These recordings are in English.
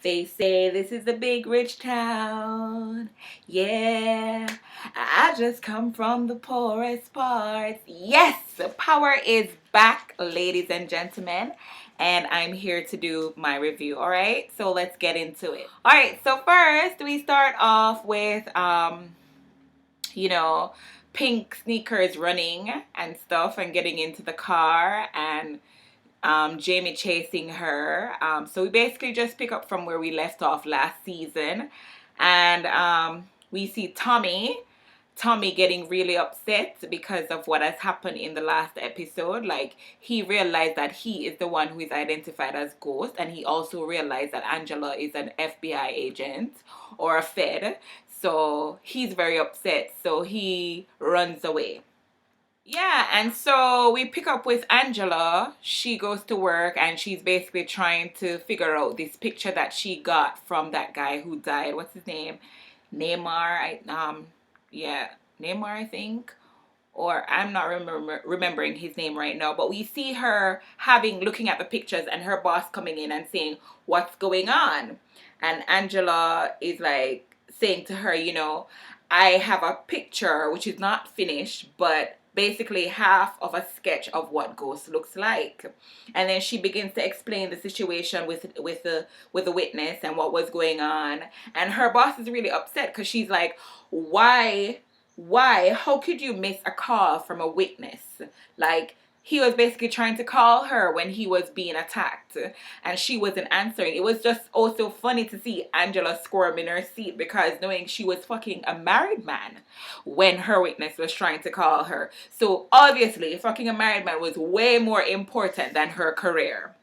They say this is a big rich town. Yeah, I just come from the poorest parts. Yes, power is back, ladies and gentlemen. And I'm here to do my review, all right? So let's get into it. All right, so first we start off with you know, pink sneakers running and stuff and getting into the car and Jamie chasing her. So we basically just pick up from where we left off last season. And we see Tommy getting really upset because of what has happened in the last episode. Like, he realized that he is the one who is identified as Ghost, and he also realized that Angela is an FBI agent or a Fed. So he's very upset. So he runs away. Yeah, and so we pick up with Angela. She goes to work and she's basically trying to figure out this picture that she got from that guy who died. What's his name? Neymar. Yeah, Neymar, I think. Or I'm not remembering his name right now, but we see her looking at the pictures and her boss coming in and saying, "What's going on?" And Angela is like saying to her, "I have a picture which is not finished, but basically half of a sketch of what Ghost looks like." And then she begins to explain the situation with the witness and what was going on. And her boss is really upset because she's like, "Why? How could you miss a call from a witness?" Like, he was basically trying to call her when he was being attacked and she wasn't answering. It was just also funny to see Angela squirm in her seat because knowing she was fucking a married man when her witness was trying to call her. So obviously fucking a married man was way more important than her career.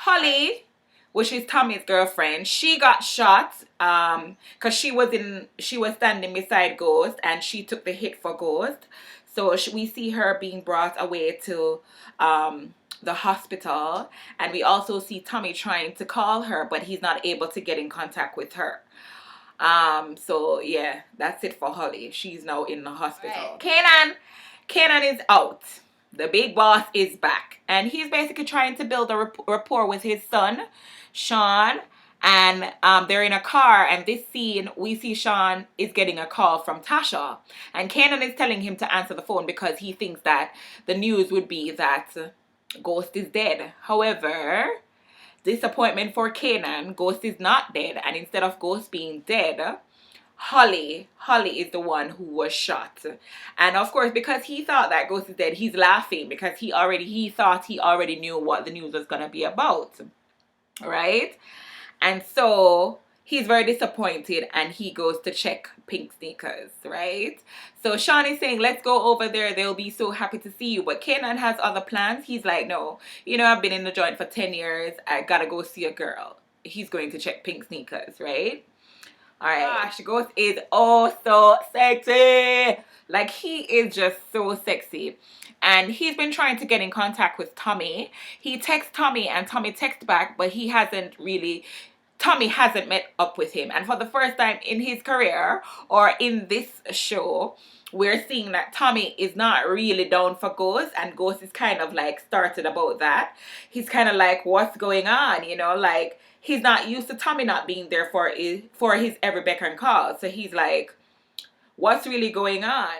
Holly, which is Tommy's girlfriend, she got shot because she was standing beside Ghost and she took the hit for Ghost. So we see her being brought away to the hospital, and we also see Tommy trying to call her, but he's not able to get in contact with her. So yeah, that's it for Holly. She's now in the hospital. Right. Kanan is out. The big boss is back, and he's basically trying to build a rapport with his son, Sean. And they're in a car, and this scene we see Sean is getting a call from Tasha, and Kanan is telling him to answer the phone because he thinks that the news would be that Ghost is dead. However, disappointment for Kanan, Ghost is not dead, and instead of Ghost being dead, Holly is the one who was shot. And of course, because he thought that Ghost is dead, he's laughing because he thought he already knew what the news was gonna be about, right? And so he's very disappointed and he goes to check Pink Sneakers, right? So Sean is saying, "Let's go over there. They'll be so happy to see you." But Kanan has other plans. He's like, "No, I've been in the joint for 10 years. I gotta go see a girl." He's going to check Pink Sneakers, right? All right. Gosh, Ghost is oh so sexy. Like, he is just so sexy. And he's been trying to get in contact with Tommy. He texts Tommy and Tommy texts back, but Tommy hasn't met up with him. And for the first time in his career or in this show, we're seeing that Tommy is not really down for Ghost, and Ghost is kind of like started about that. He's kind of like, "What's going on?" Like, he's not used to Tommy not being there for his every beck and call. So he's like, "What's really going on?"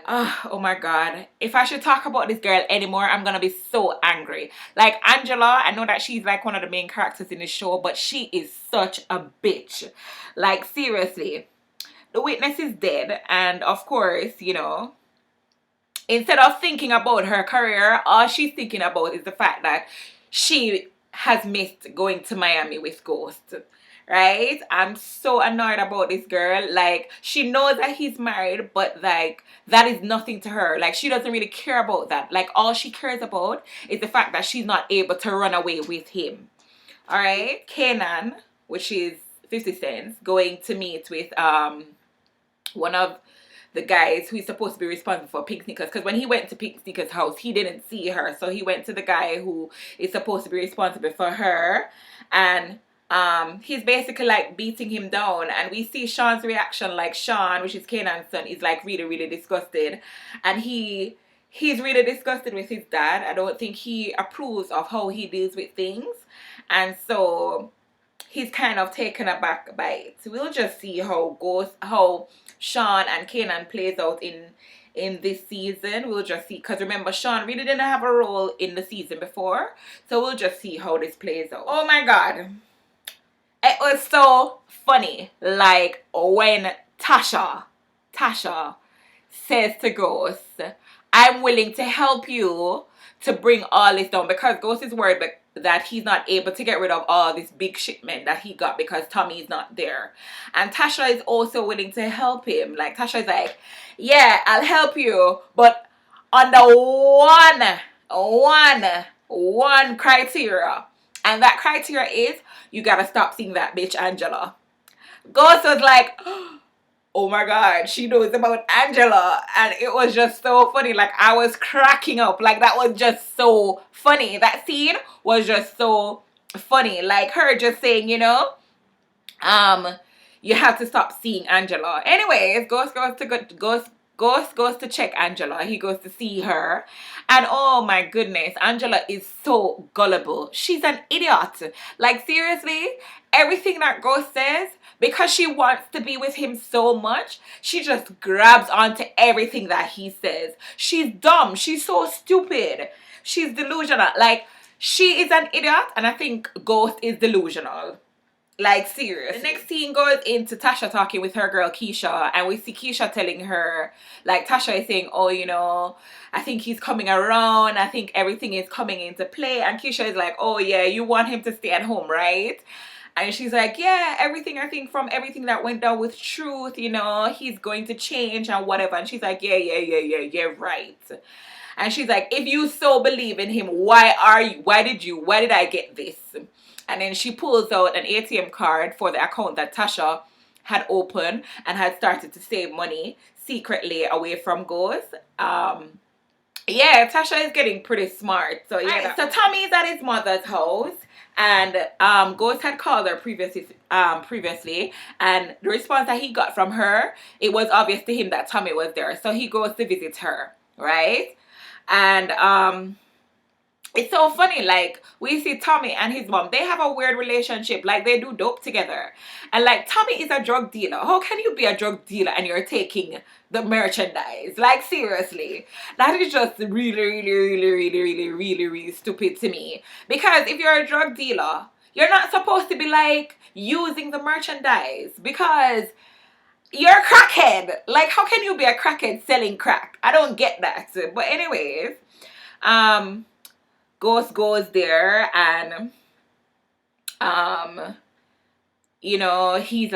Oh my god. If I should talk about this girl anymore, I'm gonna be so angry. Like, Angela, I know that she's like one of the main characters in the show, but she is such a bitch. Like, seriously. The witness is dead, and of course, instead of thinking about her career, all she's thinking about is the fact that she has missed going to Miami with Ghost. Right? I'm so annoyed about this girl. Like, she knows that he's married, but like, that is nothing to her. Like, she doesn't really care about that. Like, all she cares about is the fact that she's not able to run away with him. All right? Kanan, which is 50 Cent, going to meet with one of the guys who is supposed to be responsible for Pink Sneakers, because when he went to Pink Sneakers' house, he didn't see her, so he went to the guy who is supposed to be responsible for her, and he's basically like beating him down, and we see Sean's reaction. Like, Sean, which is Kanan's son, is like really, really disgusted, and he's really disgusted with his dad. I don't think he approves of how he deals with things, and so he's kind of taken aback by it. We'll just see how Sean and Kanan plays out in this season. We'll just see, because remember, Sean really didn't have a role in the season before, so we'll just see how this plays out. Oh my god, it was so funny, like when Tasha says to Ghost, I'm willing to help you to bring all this down, because Ghost is worried that he's not able to get rid of all this big shipment that he got because Tommy's not there. And Tasha is also willing to help him. Like, Tasha is like, yeah, I'll help you, but under one criteria. And that criteria is, you gotta stop seeing that bitch Angela. Ghost was like, oh my god, she knows about Angela. And it was just so funny. Like, I was cracking up. Like, that was just so funny. That scene was just so funny. Like, her just saying, you know, you have to stop seeing Angela. Anyways, Ghost goes to check Angela. He goes to see her. And oh my goodness, Angela is so gullible. She's an idiot. Like, seriously, everything that Ghost says, because she wants to be with him so much, she just grabs onto everything that he says. She's dumb. She's so stupid. She's delusional. Like, she is an idiot, and I think Ghost is delusional. Like, serious. The next scene goes into Tasha talking with her girl Keisha, and we see Keisha telling her, like, Tasha is saying, oh, you know, I think he's coming around, I think everything is coming into play. And Keisha is like, oh yeah, you want him to stay at home, right? And she's like, yeah, everything, I think from everything that went down with Truth, you know, he's going to change and whatever. And she's like, yeah, right. And she's like, if you so believe in him, why did I get this? And then she pulls out an ATM card for the account that Tasha had opened and had started to save money secretly away from Ghost. Yeah, Tasha is getting pretty smart. So yeah. So Tommy is at his mother's house, and Ghost had called her previously, and the response that he got from her, it was obvious to him that Tommy was there. So he goes to visit her, right? And it's so funny, like, we see Tommy and his mom, they have a weird relationship, like, they do dope together. And, like, Tommy is a drug dealer. How can you be a drug dealer and you're taking the merchandise? Like, seriously. That is just really stupid to me. Because if you're a drug dealer, you're not supposed to be, like, using the merchandise, because you're a crackhead. Like, how can you be a crackhead selling crack? I don't get that. But anyways, Ghost goes there, and you know, he's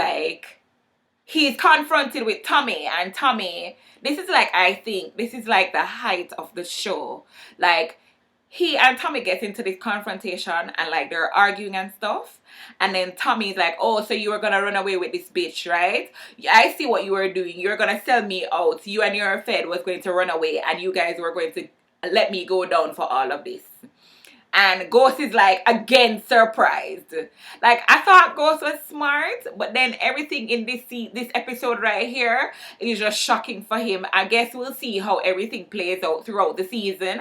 confronted with Tommy, and Tommy, this is like, I think this is like the height of the show. Like, he and Tommy gets into this confrontation, and like, they're arguing and stuff, and then Tommy's like, oh, so you were gonna run away with this bitch, right? I see what you were doing. You're gonna sell me out. You and your Fed was going to run away, and you guys were going to let me go down for all of this. And Ghost is like, again, surprised. Like, I thought Ghost was smart, but then everything in this episode right here is just shocking for him. I guess we'll see how everything plays out throughout the season.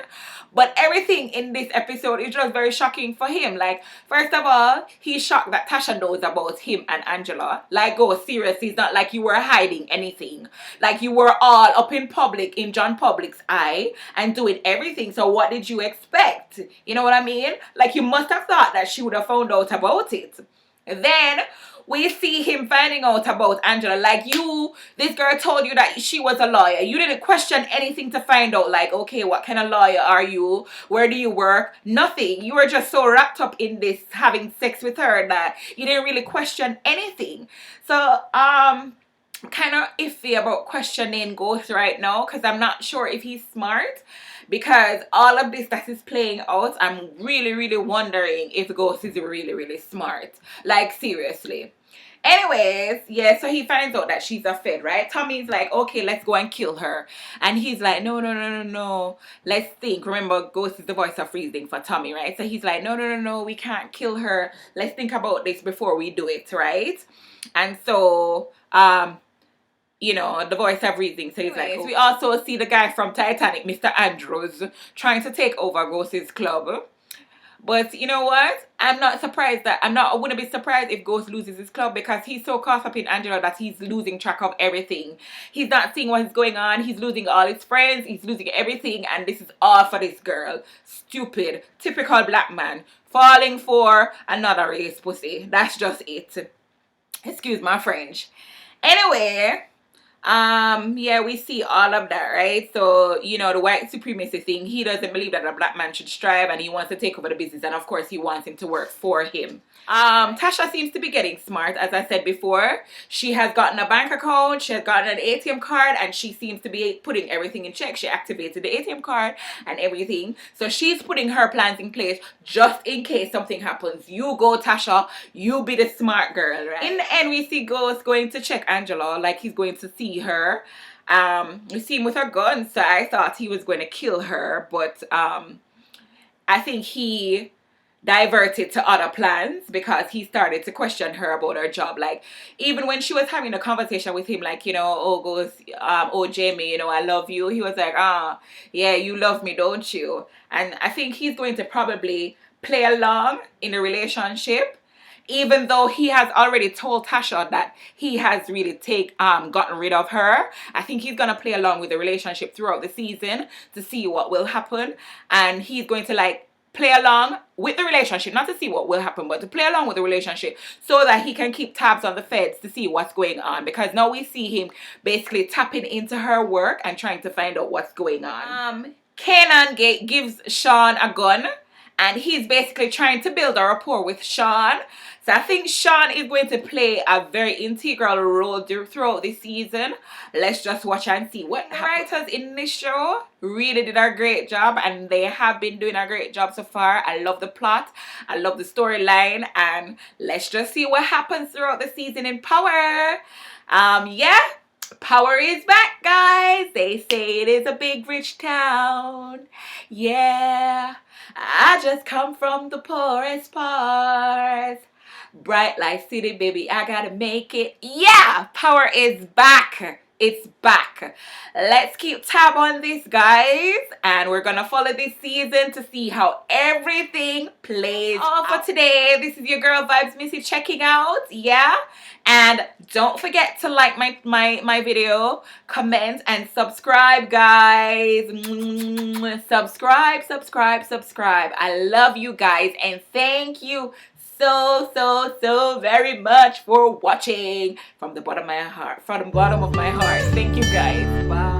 But everything in this episode is just very shocking for him. Like, first of all, he's shocked that Tasha knows about him and Angela. Like, Ghost, seriously, it's not like you were hiding anything. Like, you were all up in public, in John Public's eye, and doing everything. So what did you expect? You know what I mean? Like, you must have thought that she would have found out about it. And then we see him finding out about Angela. Like, this girl told you that she was a lawyer. You didn't question anything to find out, like, okay, what kind of lawyer are you? Where do you work? Nothing. You were just so wrapped up in this having sex with her that you didn't really question anything. So, kind of iffy about questioning Ghost right now, because I'm not sure if he's smart, because all of this that is playing out, I'm really wondering if Ghost is really smart. Like, seriously. Anyways, yeah, so he finds out that she's a Fed, right? Tommy's like, okay, let's go and kill her. And he's like, no. Let's think. Remember, Ghost is the voice of reasoning for Tommy, right? So he's like, no, we can't kill her. Let's think about this before we do it, right? And so, you know, the voice of reasoning. So he's like, we also see the guy from Titanic, Mr. Andrews, trying to take over Ghost's club. But you know what? I wouldn't be surprised if Ghost loses his club because he's so caught up in Angela that he's losing track of everything. He's not seeing what's going on. He's losing all his friends. He's losing everything. And this is all for this girl. Stupid. Typical black man. Falling for another race pussy. That's just it. Excuse my French. Anyway, yeah, we see all of that, right? So, you know, the white supremacy thing, he doesn't believe that a black man should strive and he wants to take over the business, and of course he wants him to work for him. Tasha seems to be getting smart, as I said before. She has gotten a bank account, she has gotten an ATM card, and she seems to be putting everything in check. She activated the ATM card and everything. So she's putting her plans in place just in case something happens. You go, Tasha. You be the smart girl, right? In the end, we see Ghost going to check Angela, like he's going to see her. We see him with a gun, so I thought he was going to kill her, but I think he diverted to other plans because he started to question her about her job. Like, even when she was having a conversation with him, like, you know, oh Jamie, you know, I love you, he was like, yeah, you love me, don't you? And I think he's going to probably play along in the relationship, even though he has already told Tasha that he has really gotten rid of her. I think he's gonna play along with the relationship throughout the season to see what will happen, and he's going to like play along with the relationship, not to see what will happen, but to play along with the relationship so that he can keep tabs on the feds to see what's going on, because now we see him basically tapping into her work and trying to find out what's going on. Kanan gives Sean a gun, and he's basically trying to build a rapport with Sean. So I think Sean is going to play a very integral role throughout this season. Let's just watch and see what the writers in this show really did a great job, and they have been doing a great job so far. I love the plot, I love the storyline, and let's just see what happens throughout the season in Power. Yeah, Power is back, guys. They say it is a big rich town. Yeah, I just come from the poorest parts. Bright light city, baby, I gotta make it. Yeah, Power is back. It's back. Let's keep tab on this, guys, and we're gonna follow this season to see how everything plays out. For today, this is your girl Vibes Missy checking out. Yeah, and don't forget to like my video, comment, and subscribe, guys. Subscribe. I love you guys, and thank you so very much for watching from the bottom of my heart. Thank you, guys. Bye.